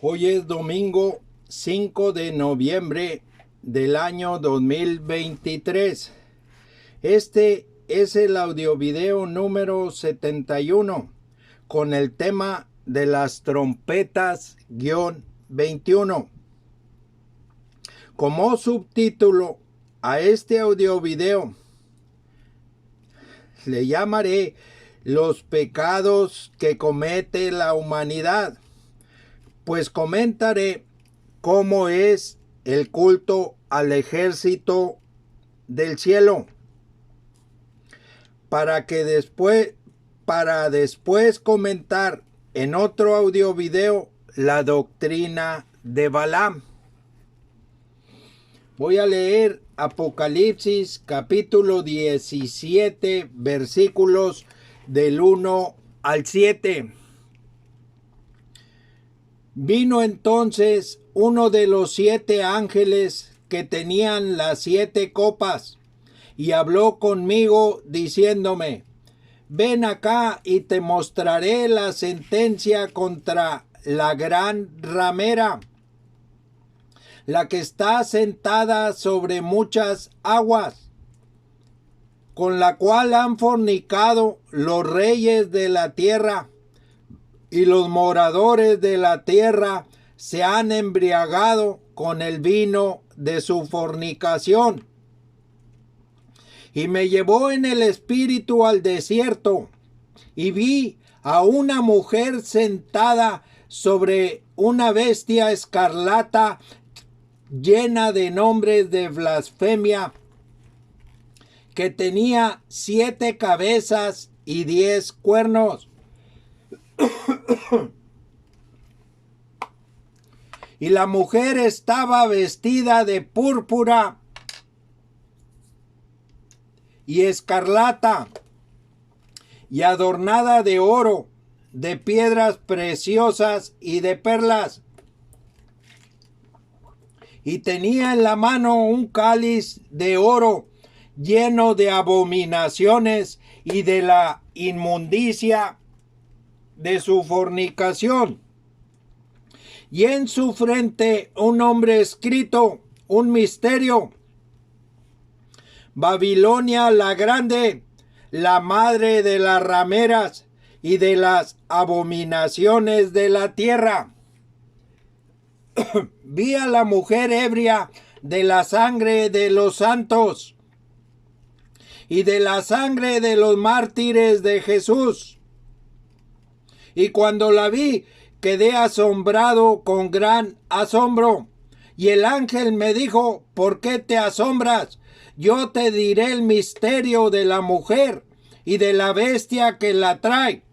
Hoy es domingo 5 de noviembre del año 2023. Este es el audiovideo número 71 con el tema de las trompetas-21. Como subtítulo a este audiovideo le llamaré Los pecados que comete la humanidad, pues comentaré cómo es el culto al ejército del cielo, para después comentar en otro audiovideo la doctrina de Balaam. Voy a leer Apocalipsis capítulo 17 versículos del 1 al 7. Vino entonces uno de los 7 ángeles que tenían las 7 copas y habló conmigo diciéndome: ven acá y te mostraré la sentencia contra la gran ramera, la que está sentada sobre muchas aguas, con la cual han fornicado los reyes de la tierra, y los moradores de la tierra se han embriagado con el vino de su fornicación. Y me llevó en el espíritu al desierto, y vi a una mujer sentada sobre una bestia escarlata llena de nombres de blasfemia, que tenía 7 cabezas y 10 cuernos. Y la mujer estaba vestida de púrpura y escarlata, y adornada de oro, de piedras preciosas y de perlas. Y tenía en la mano un cáliz de oro lleno de abominaciones y de la inmundicia de su fornicación. Y en su frente un nombre escrito, un misterio: Babilonia la grande, la madre de las rameras y de las abominaciones de la tierra. Vi a la mujer ebria de la sangre de los santos y de la sangre de los mártires de Jesús. Y cuando la vi, quedé asombrado con gran asombro. Y el ángel me dijo: ¿por qué te asombras? Yo te diré el misterio de la mujer y de la bestia que la trae,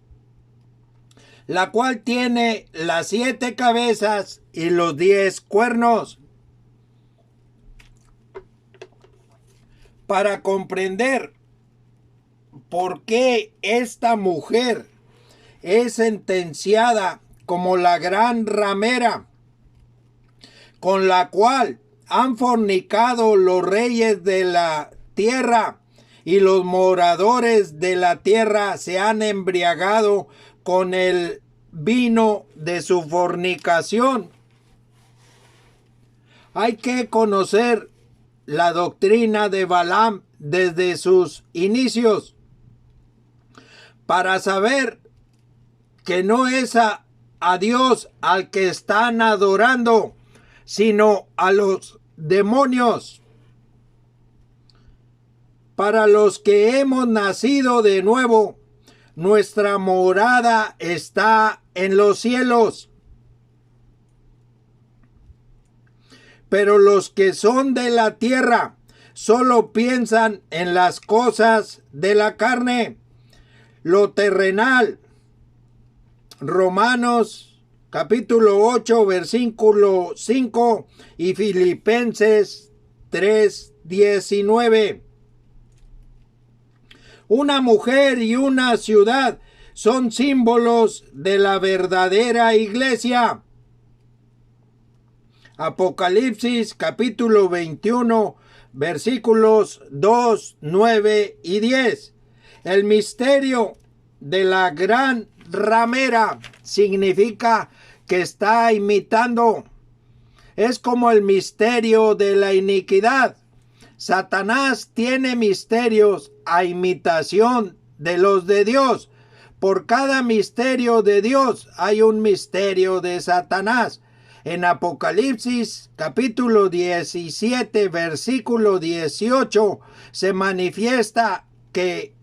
la cual tiene las 7 cabezas y los 10 cuernos. Para comprender por qué esta mujer es sentenciada como la gran ramera, con la cual han fornicado los reyes de la tierra, y los moradores de la tierra se han embriagado con el vino de su fornicación. Hay que conocer la doctrina de Balaam desde sus inicios para saber que no es a Dios al que están adorando, sino a los demonios. Para los que hemos nacido de nuevo, nuestra morada está en los cielos. Pero los que son de la tierra solo piensan en las cosas de la carne, lo terrenal. Romanos capítulo 8 versículo 5 y Filipenses 3:19. Una mujer y una ciudad son símbolos de la verdadera iglesia. Apocalipsis capítulo 21 versículos 2, 9 y 10. El misterio de la gran ramera significa que está imitando. Es como el misterio de la iniquidad. Satanás tiene misterios a imitación de los de Dios. Por cada misterio de Dios hay un misterio de Satanás. En Apocalipsis capítulo 17, versículo 18, se manifiesta que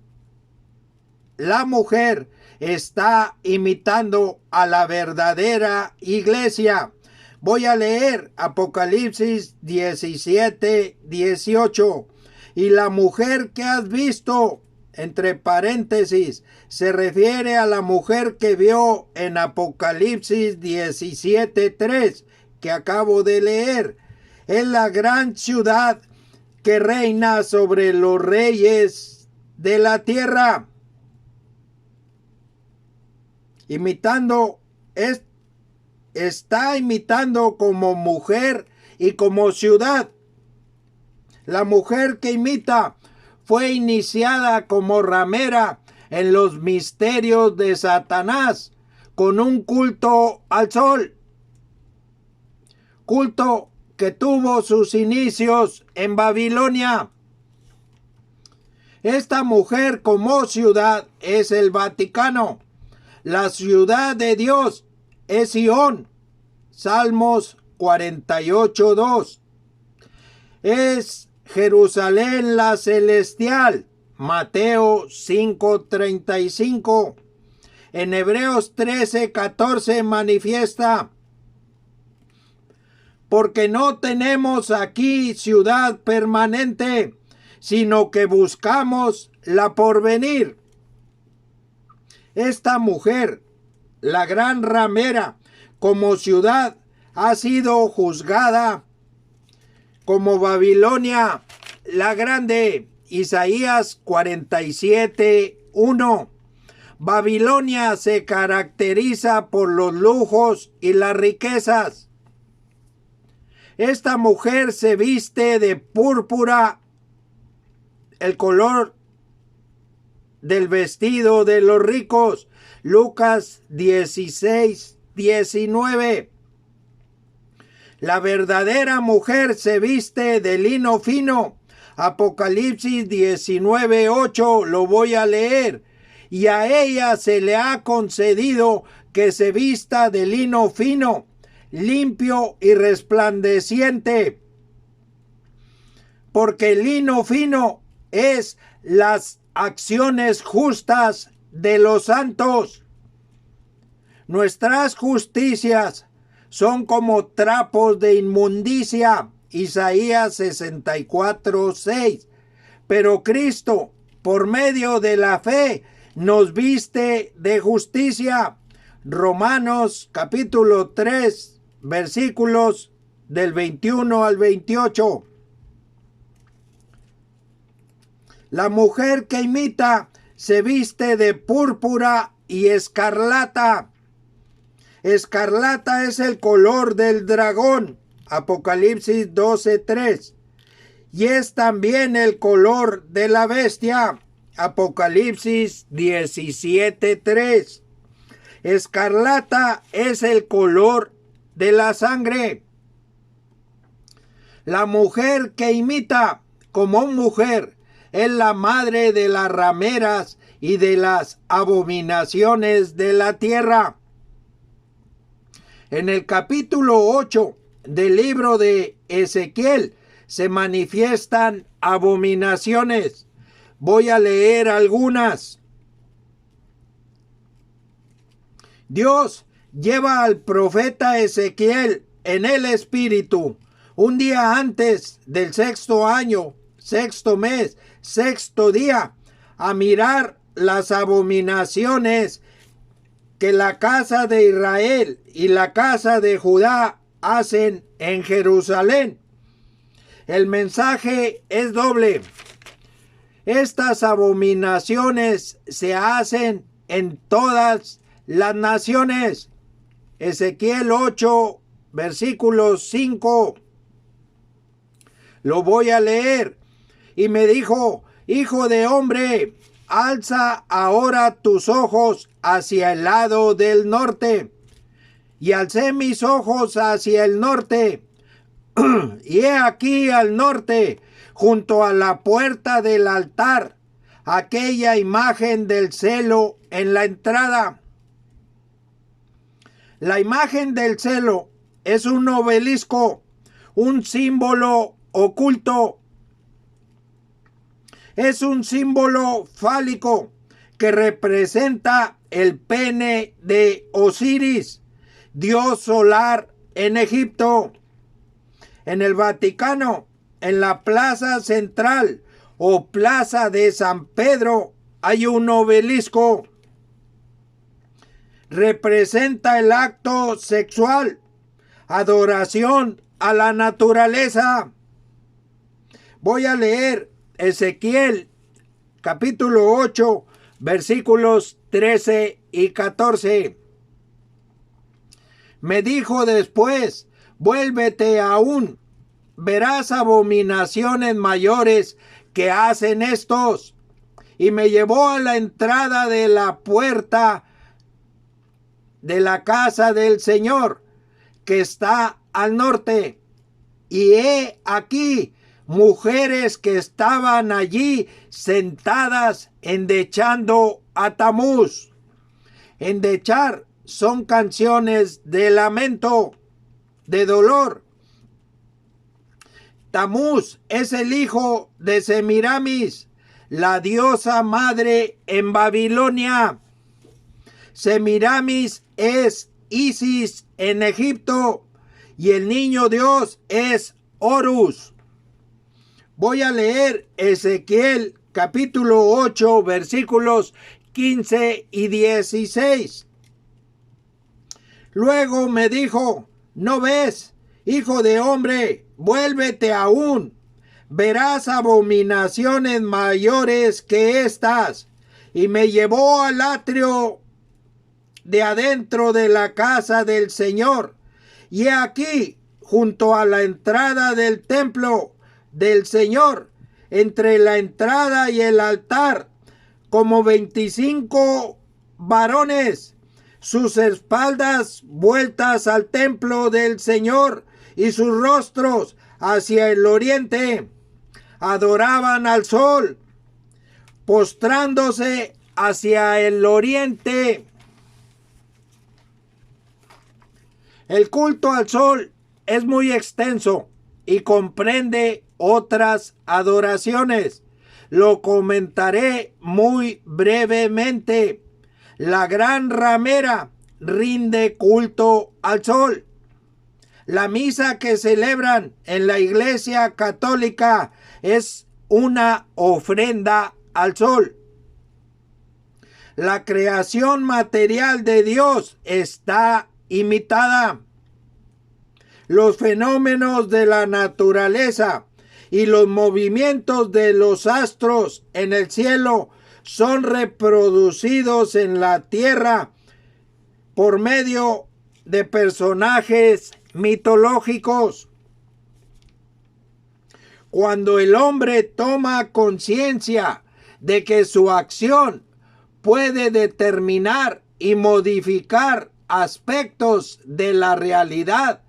la mujer está imitando a la verdadera iglesia. Voy a leer Apocalipsis 17, 18. Y la mujer que has visto, entre paréntesis, se refiere a la mujer que vio en Apocalipsis 17, 3, que acabo de leer. Es la gran ciudad que reina sobre los reyes de la tierra. Está imitando como mujer y como ciudad. La mujer que imita fue iniciada como ramera en los misterios de Satanás con un culto al sol. Culto que tuvo sus inicios en Babilonia. Esta mujer como ciudad es el Vaticano. La ciudad de Dios es Sion. Salmos 48:2. Es Jerusalén la celestial. Mateo 5:35. En Hebreos 13:14 manifiesta: porque no tenemos aquí ciudad permanente, sino que buscamos la porvenir. Esta mujer, la gran ramera, como ciudad, ha sido juzgada como Babilonia la grande. Isaías 47:1. Babilonia se caracteriza por los lujos y las riquezas. Esta mujer se viste de púrpura, el color del vestido de los ricos. Lucas 16:19. La verdadera mujer se viste de lino fino. Apocalipsis 19:8, lo voy a leer. Y a ella se le ha concedido que se vista de lino fino, limpio y resplandeciente. Porque el lino fino es las acciones justas de los santos. Nuestras justicias son como trapos de inmundicia. Isaías 64:6. Pero Cristo, por medio de la fe, nos viste de justicia. Romanos capítulo 3, versículos del 21 al 28. La mujer que imita se viste de púrpura y escarlata. Escarlata es el color del dragón. Apocalipsis 12:3. Y es también el color de la bestia. Apocalipsis 17:3. Escarlata es el color de la sangre. La mujer que imita como mujer es la madre de las rameras y de las abominaciones de la tierra. En el capítulo 8 del libro de Ezequiel se manifiestan abominaciones. Voy a leer algunas. Dios lleva al profeta Ezequiel en el espíritu un día antes del 6º año, 6º mes, 6º día, a mirar las abominaciones que la casa de Israel y la casa de Judá hacen en Jerusalén. El mensaje es doble. Estas abominaciones se hacen en todas las naciones. Ezequiel 8, versículo 5. Lo voy a leer. Y me dijo: hijo de hombre, alza ahora tus ojos hacia el lado del norte. y alcé mis ojos hacia el norte, y he aquí al norte, junto a la puerta del altar, aquella imagen del celo en la entrada. La imagen del celo es un obelisco, un símbolo oculto. Es un símbolo fálico que representa el pene de Osiris, dios solar en Egipto. En el Vaticano, en la plaza central o plaza de San Pedro, hay un obelisco. Representa el acto sexual, adoración a la naturaleza. Voy a leer Ezequiel capítulo 8, versículos 13 y 14. Me dijo después: vuélvete aún, verás abominaciones mayores que hacen estos. Y me llevó a la entrada de la puerta de la casa del Señor, que está al norte. Y he aquí mujeres que estaban allí sentadas endechando a Tamuz. Endechar son canciones de lamento, de dolor. Tamuz es el hijo de Semiramis, la diosa madre en Babilonia. Semiramis es Isis en Egipto y el niño Dios es Horus. Voy a leer Ezequiel capítulo 8 versículos 15 y 16. Luego me dijo: ¿no ves, hijo de hombre? Vuélvete aún, verás abominaciones mayores que estas. Y me llevó al atrio de adentro de la casa del Señor, y he aquí, junto a la entrada del templo del Señor, entre la entrada y el altar, como 25 varones, sus espaldas vueltas al templo del Señor y sus rostros hacia el oriente, adoraban al sol, postrándose hacia el oriente. El culto al sol es muy extenso y comprende otras adoraciones. Lo comentaré muy brevemente. La gran ramera rinde culto al sol. La misa que celebran en la Iglesia Católica es una ofrenda al sol. La creación material de Dios está imitada. Los fenómenos de la naturaleza y los movimientos de los astros en el cielo son reproducidos en la tierra por medio de personajes mitológicos. Cuando el hombre toma conciencia de que su acción puede determinar y modificar aspectos de la realidad,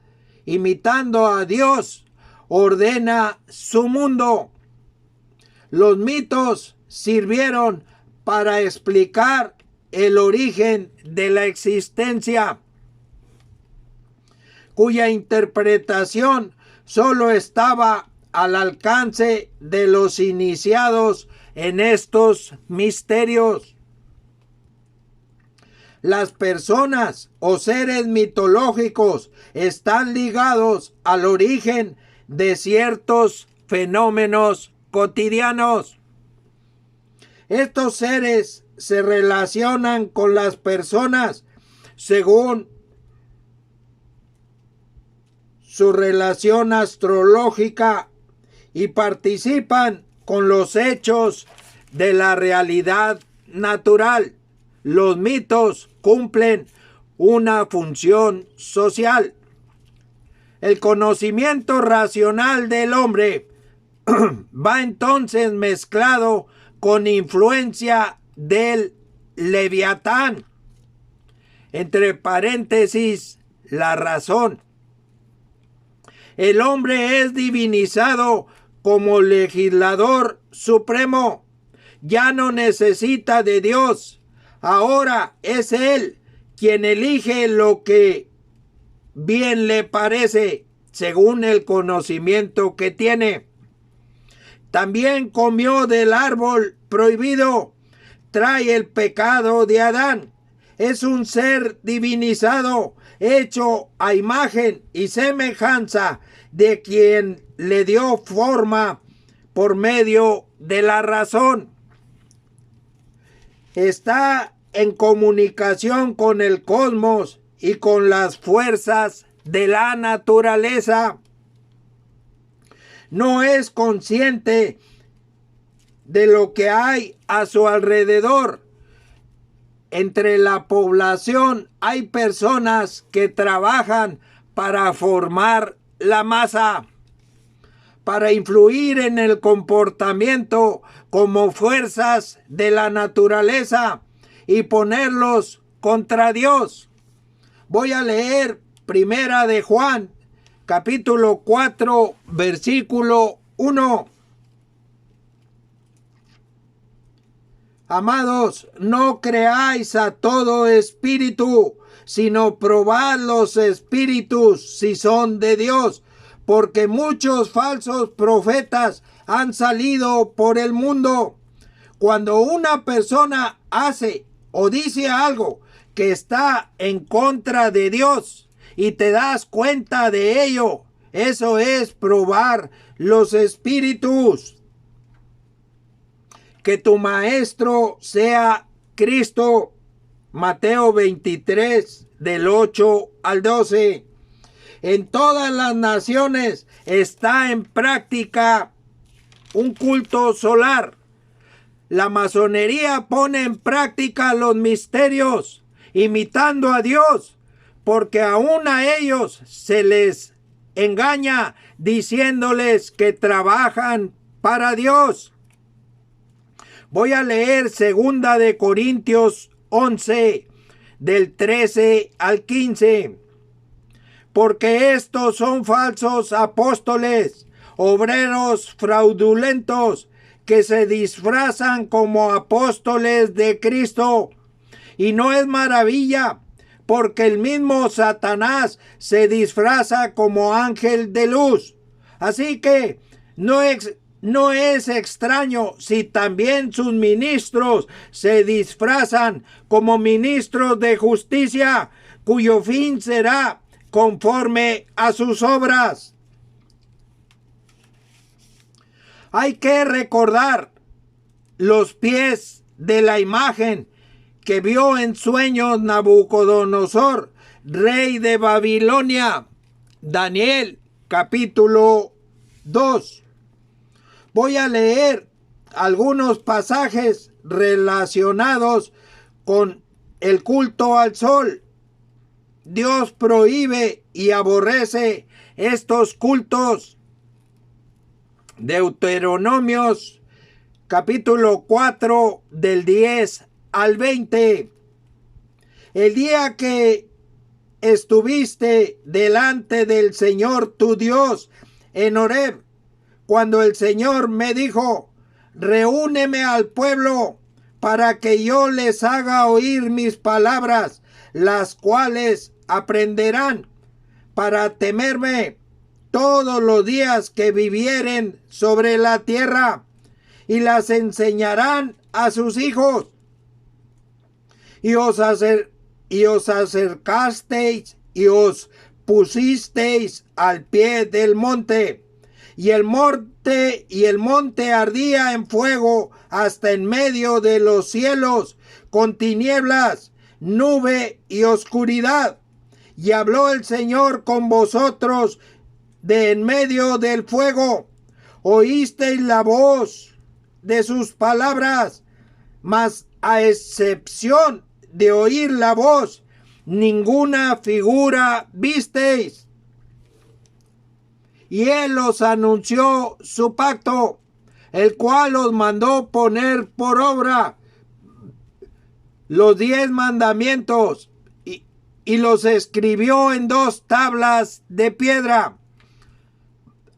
imitando a Dios, ordena su mundo. Los mitos sirvieron para explicar el origen de la existencia, cuya interpretación solo estaba al alcance de los iniciados en estos misterios. Las personas o seres mitológicos están ligados al origen de ciertos fenómenos cotidianos. Estos seres se relacionan con las personas según su relación astrológica y participan con los hechos de la realidad natural. Los mitos cumplen una función social. El conocimiento racional del hombre va entonces mezclado con influencia del Leviatán. Entre paréntesis, la razón. El hombre es divinizado como legislador supremo. Ya no necesita de Dios. Ahora es Él quien elige lo que bien le parece, según el conocimiento que tiene. También comió del árbol prohibido. Trae el pecado de Adán. Es un ser divinizado, hecho a imagen y semejanza de quien le dio forma por medio de la razón. Está en comunicación con el cosmos y con las fuerzas de la naturaleza. No es consciente de lo que hay a su alrededor. Entre la población hay personas que trabajan para formar la masa, para influir en el comportamiento como fuerzas de la naturaleza y ponerlos contra Dios. Voy a leer Primera de Juan, capítulo 4, versículo 1. Amados, no creáis a todo espíritu, sino probad los espíritus si son de Dios, porque muchos falsos profetas han salido por el mundo. Cuando una persona hace o dice algo que está en contra de Dios y te das cuenta de ello, eso es probar los espíritus. Que tu maestro sea Cristo. Mateo 23, del 8 al 12. En todas las naciones está en práctica un culto solar. La masonería pone en práctica los misterios, imitando a Dios, porque aún a ellos se les engaña diciéndoles que trabajan para Dios. Voy a leer 2 de Corintios 11, del 13 al 15. Porque estos son falsos apóstoles, obreros fraudulentos, que se disfrazan como apóstoles de Cristo. Y no es maravilla, porque el mismo Satanás se disfraza como ángel de luz. Así que no es extraño si también sus ministros se disfrazan como ministros de justicia, cuyo fin será conforme a sus obras. Hay que recordar los pies de la imagen que vio en sueños Nabucodonosor, rey de Babilonia. Daniel, capítulo 2. Voy a leer algunos pasajes relacionados con el culto al sol. Dios prohíbe y aborrece estos cultos. Deuteronomios, capítulo 4, del 10 al 20. El día que estuviste delante del Señor tu Dios en Horeb, cuando el Señor me dijo, reúneme al pueblo para que yo les haga oír mis palabras, las cuales aprenderán para temerme todos los días que vivieren sobre la tierra, y las enseñarán a sus hijos. Y os acercasteis y os pusisteis al pie del monte, y el monte ardía en fuego hasta en medio de los cielos, con tinieblas, nube y oscuridad. Y habló el Señor con vosotros de en medio del fuego. Oísteis la voz de sus palabras, mas a excepción de oír la voz, ninguna figura visteis. Y él os anunció su pacto, el cual os mandó poner por obra los 10 mandamientos y los escribió en 2 tablas de piedra.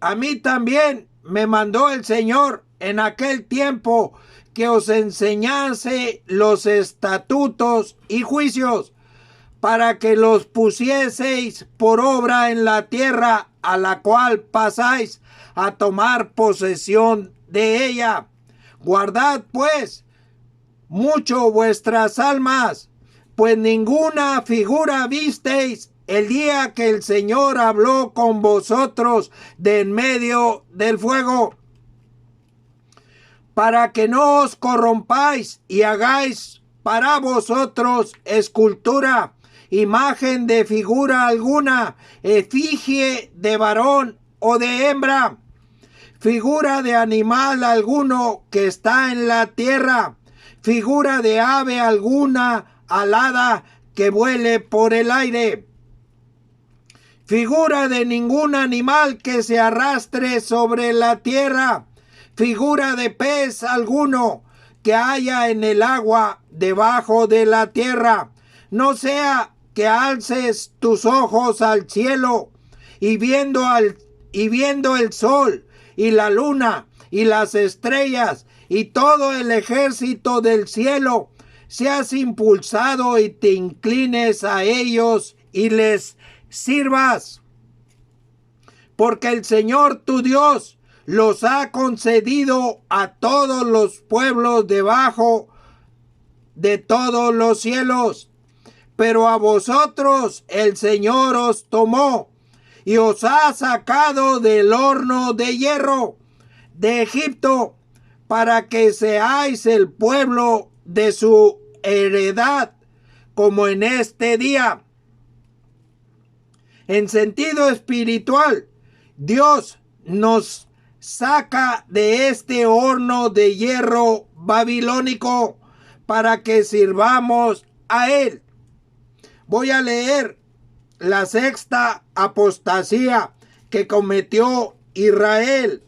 A mí también me mandó el Señor en aquel tiempo que os enseñase los estatutos y juicios, para que los pusieseis por obra en la tierra a la cual pasáis a tomar posesión de ella. Guardad pues mucho vuestras almas, pues ninguna figura visteis el día que el Señor habló con vosotros de en medio del fuego, para que no os corrompáis y hagáis para vosotros escultura, imagen de figura alguna, efigie de varón o de hembra, figura de animal alguno que está en la tierra, figura de ave alguna alada que vuele por el aire, figura de ningún animal que se arrastre sobre la tierra, figura de pez alguno que haya en el agua debajo de la tierra. No sea que alces tus ojos al cielo y viendo el sol y la luna y las estrellas y todo el ejército del cielo, seas impulsado y te inclines a ellos y les sirvas. Porque el Señor tu Dios los ha concedido a todos los pueblos debajo de todos los cielos. Pero a vosotros el Señor os tomó y os ha sacado del horno de hierro de Egipto, para que seáis el pueblo de su heredad, como en este día. En sentido espiritual, Dios nos saca de este horno de hierro babilónico para que sirvamos a Él. Voy a leer la 6ª apostasía que cometió Israel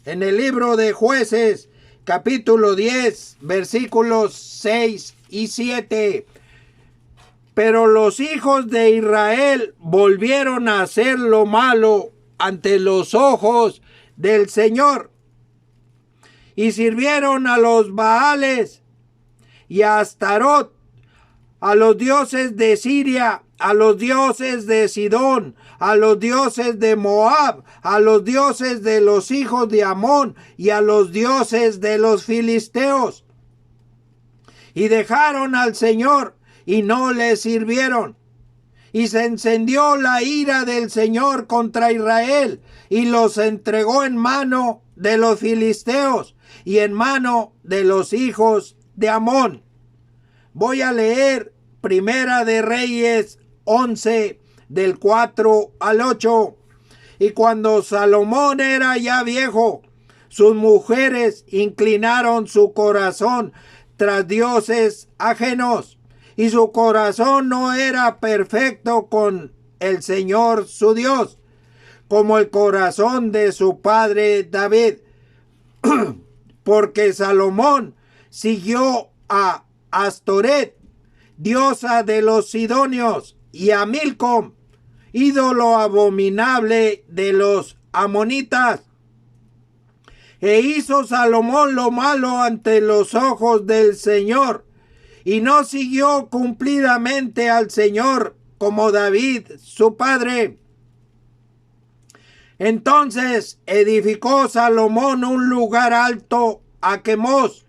en el libro de Jueces, capítulo 10, versículos 6 y 7. Pero los hijos de Israel volvieron a hacer lo malo ante los ojos del Señor, y sirvieron a los Baales y a Astarot, a los dioses de Siria, a los dioses de Sidón, a los dioses de Moab, a los dioses de los hijos de Amón y a los dioses de los filisteos. Y dejaron al Señor y no le sirvieron. Y se encendió la ira del Señor contra Israel y los entregó en mano de los filisteos y en mano de los hijos de Amón. Voy a leer Primera de Reyes 11, del 4 al 8. Y cuando Salomón era ya viejo, sus mujeres inclinaron su corazón tras dioses ajenos, y su corazón no era perfecto con el Señor su Dios, como el corazón de su padre David, porque Salomón siguió a Astoret, diosa de los sidonios, y a Milcom, ídolo abominable de los amonitas. E hizo Salomón lo malo ante los ojos del Señor, y no siguió cumplidamente al Señor como David su padre. Entonces edificó Salomón un lugar alto a Quemos,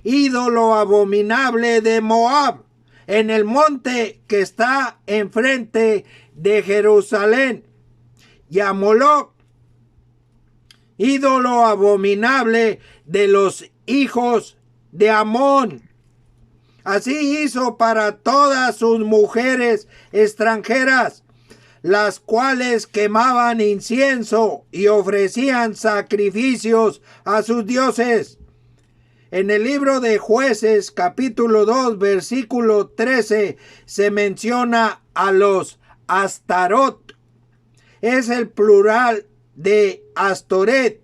ídolo abominable de Moab, en el monte que está enfrente de Jerusalén, y a Moloc, ídolo abominable de los hijos de Amón. Así hizo para todas sus mujeres extranjeras, las cuales quemaban incienso y ofrecían sacrificios a sus dioses. En el libro de Jueces, capítulo 2, versículo 13, se menciona a los Astarot. Es el plural de Astoret.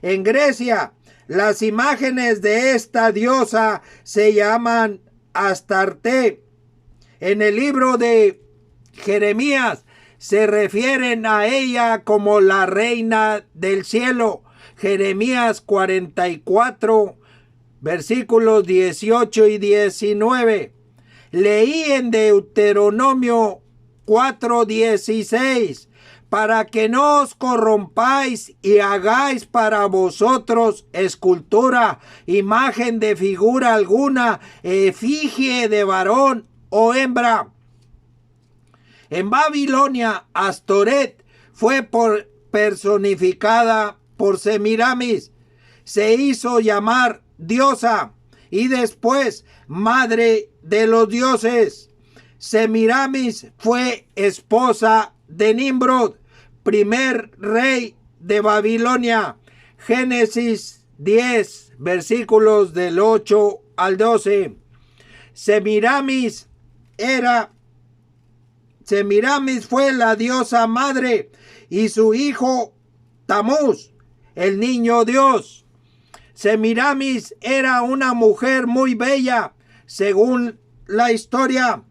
En Grecia, las imágenes de esta diosa se llaman Astarte. En el libro de Jeremías se refieren a ella como la reina del cielo. Jeremías 44, versículos 18 y 19. Leí en Deuteronomio 4:16, para que no os corrompáis y hagáis para vosotros escultura, imagen de figura alguna, efigie de varón o hembra. En Babilonia, Astoret fue personificada por Semiramis. Se hizo llamar diosa y después madre de los dioses. Semiramis fue esposa de Nimrod, primer rey de Babilonia. Génesis 10, versículos del 8 al 12. Semiramis fue la diosa madre y su hijo Tamuz, el niño Dios. Semiramis era una mujer muy bella, según la historia.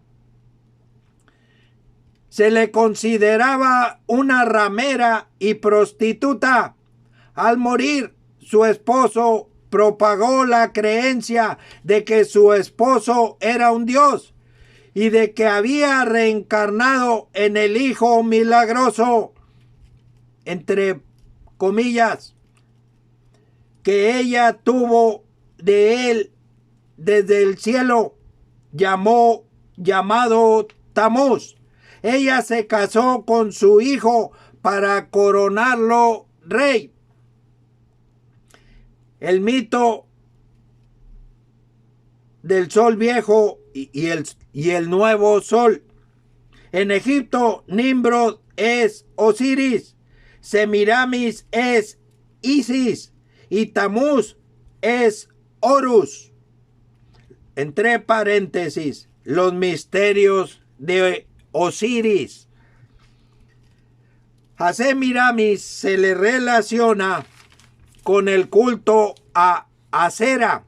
Se le consideraba una ramera y prostituta. Al morir, su esposo propagó la creencia de que su esposo era un dios y de que había reencarnado en el Hijo milagroso, entre comillas, que ella tuvo de él desde el cielo, llamado Tamuz. Ella se casó con su hijo para coronarlo rey. El mito del sol viejo y el nuevo sol. En Egipto, Nimrod es Osiris, Semiramis es Isis y Tamuz es Horus. Entre paréntesis, los misterios de Osiris. A Semiramis se le relaciona con el culto a Asera.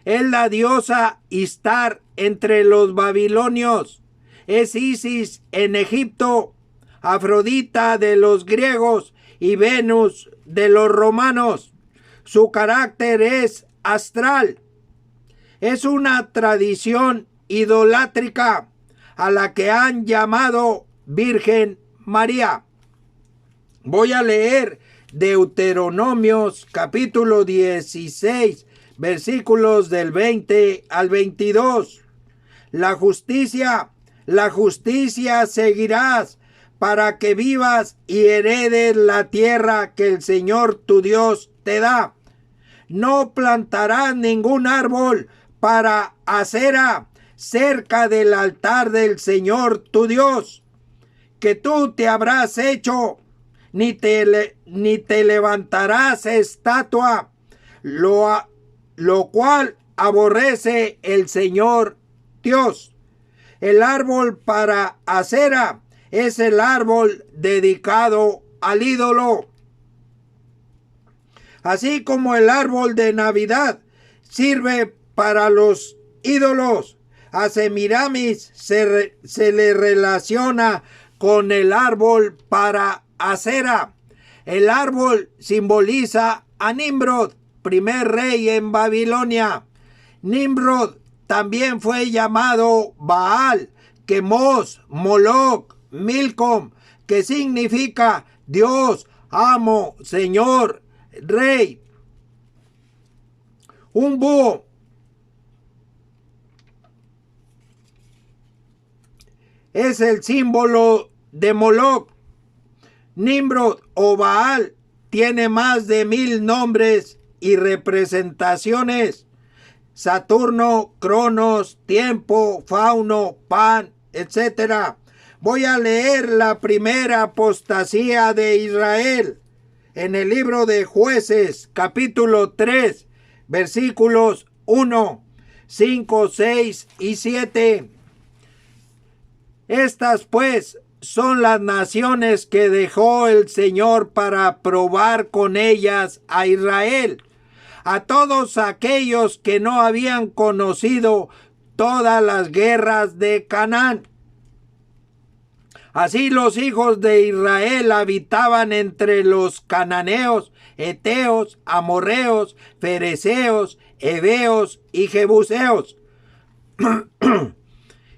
Es la diosa Istar entre los babilonios. Es Isis en Egipto, Afrodita de los griegos y Venus de los romanos. Su carácter es astral. Es una tradición idolátrica a la que han llamado Virgen María. Voy a leer Deuteronomios capítulo 16, versículos del 20 al 22. La justicia seguirás para que vivas y heredes la tierra que el Señor tu Dios te da. No plantarás ningún árbol para Asera cerca del altar del Señor tu Dios, que tú te habrás hecho, ni te levantarás estatua, lo cual aborrece el Señor Dios. El árbol para Asera es el árbol dedicado al ídolo. Así como el árbol de Navidad sirve para los ídolos, a Semiramis se le relaciona con el árbol para Asera. El árbol simboliza a Nimrod, primer rey en Babilonia. Nimrod también fue llamado Baal, Quemos, Moloch, Milcom, que significa Dios, amo, Señor, Rey. Un búho es el símbolo de Moloch. Nimrod o Baal tiene más de 1000 nombres y representaciones. Saturno, Cronos, tiempo, fauno, pan, etc. Voy a leer la primera apostasía de Israel en el libro de Jueces, capítulo 3, versículos 1, 5, 6 y 7. Estas pues son las naciones que dejó el Señor para probar con ellas a Israel, a todos aquellos que no habían conocido todas las guerras de Canaán. Así los hijos de Israel habitaban entre los cananeos, heteos, amorreos, fereceos, heveos y jebuseos.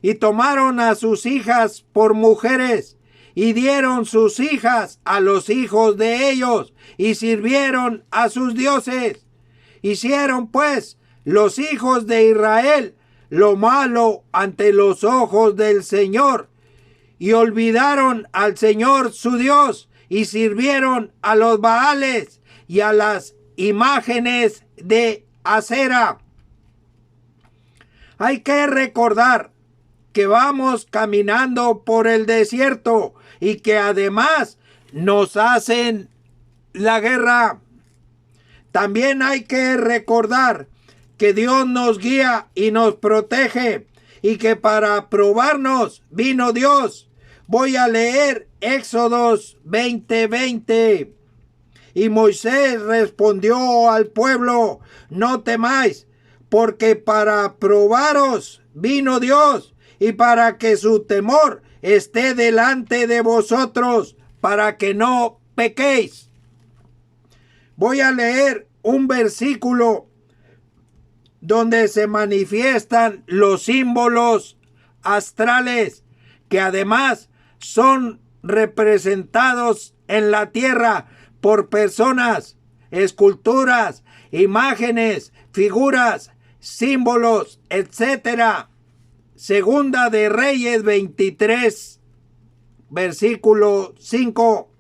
Y tomaron a sus hijas por mujeres, y dieron sus hijas a los hijos de ellos, y sirvieron a sus dioses. Hicieron pues los hijos de Israel lo malo ante los ojos del Señor, y olvidaron al Señor su Dios, y sirvieron a los Baales y a las imágenes de Acera. Hay que recordar que vamos caminando por el desierto y que además nos hacen la guerra. También hay que recordar que Dios nos guía y nos protege y que para probarnos vino Dios. Voy a leer Éxodos 20:20. Y Moisés respondió al pueblo: no temáis, porque para probaros vino Dios, y para que su temor esté delante de vosotros, para que no pequéis. Voy a leer un versículo donde se manifiestan los símbolos astrales, que además son representados en la tierra por personas, esculturas, imágenes, figuras, símbolos, etc. Segunda de Reyes 23, versículo 5.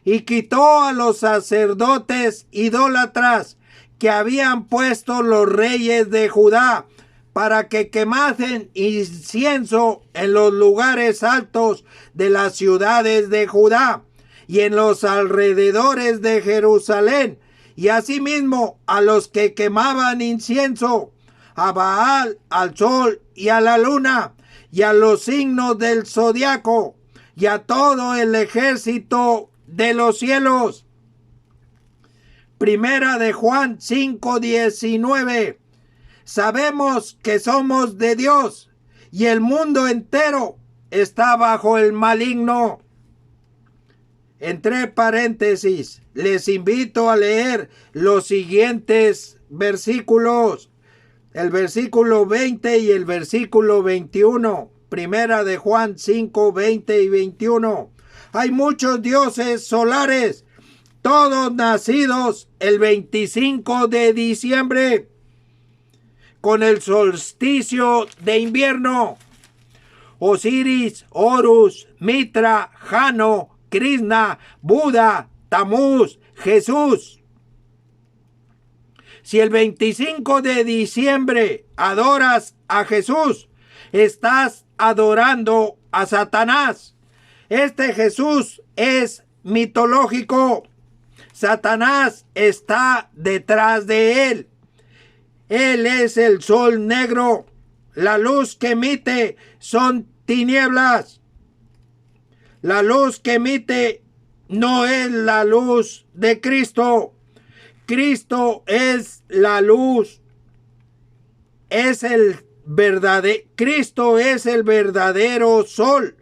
Y quitó a los sacerdotes idólatras que habían puesto los reyes de Judá, para que quemasen incienso en los lugares altos de las ciudades de Judá y en los alrededores de Jerusalén, y asimismo a los que quemaban incienso, a Baal, al sol y a la luna, y a los signos del zodiaco, y a todo el ejército de los cielos. Primera de Juan 5:19. Sabemos que somos de Dios, y el mundo entero está bajo el maligno. Entre paréntesis, les invito a leer los siguientes versículos. El versículo 20 y el versículo 21. Primera de Juan 5, 20 y 21. Hay muchos dioses solares, todos nacidos el 25 de diciembre, con el solsticio de invierno. Osiris, Horus, Mitra, Jano, Krishna, Buda, Tamuz, Jesús. Si el 25 de diciembre adoras a Jesús, estás adorando a Satanás. Este Jesús es mitológico. Satanás está detrás de él. Él es el sol negro. La luz que emite son tinieblas. La luz que emite no es la luz de Cristo. Cristo es la luz. Cristo es el verdadero sol.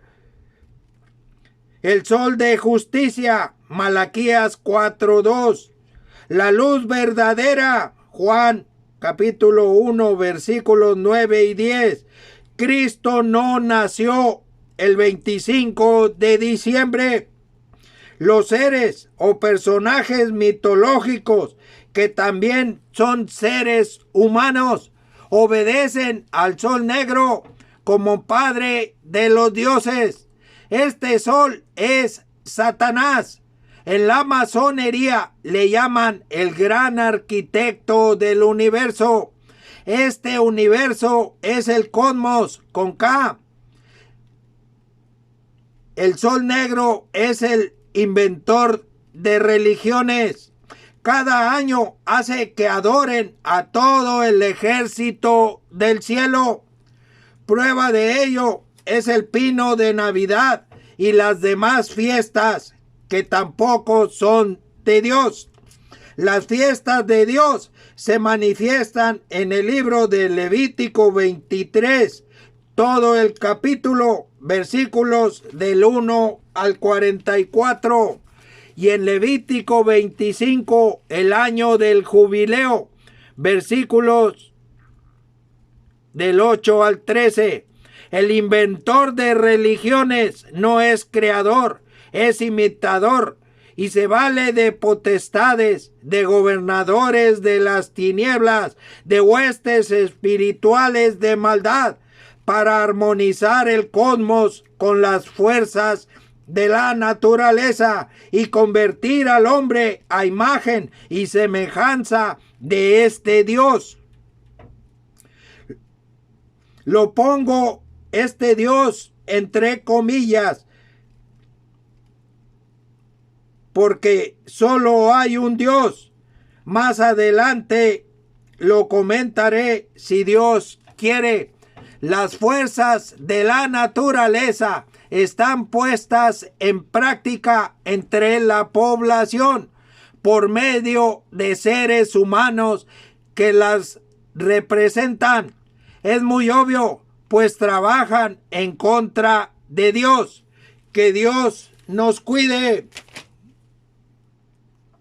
El sol de justicia. Malaquías 4:2. La luz verdadera. Juan capítulo 1, versículos 9 y 10. Cristo no nació el 25 de diciembre. Los seres o personajes mitológicos, que también son seres humanos, obedecen al sol negro como padre de los dioses. Este sol es Satanás. En la masonería le llaman el gran arquitecto del universo. Este universo es el cosmos con K. El sol negro es el inventor de religiones. Cada año hace que adoren a todo el ejército del cielo. Prueba de ello es el pino de Navidad y las demás fiestas que tampoco son de Dios. Las fiestas de Dios se manifiestan en el libro de Levítico 23, todo el capítulo, versículos del 1 al 44. Y en Levítico 25, el año del jubileo, versículos del 8 al 13. El inventor de religiones no es creador, es imitador, y se vale de potestades, de gobernadores de las tinieblas, de huestes espirituales de maldad, para armonizar el cosmos con las fuerzas de la naturaleza y convertir al hombre a imagen y semejanza de este Dios. Lo pongo, este Dios, entre comillas, porque solo hay un Dios. Más adelante lo comentaré si Dios quiere. Las fuerzas de la naturaleza están puestas en práctica entre la población por medio de seres humanos que las representan. Es muy obvio, pues trabajan en contra de Dios. Que Dios nos cuide.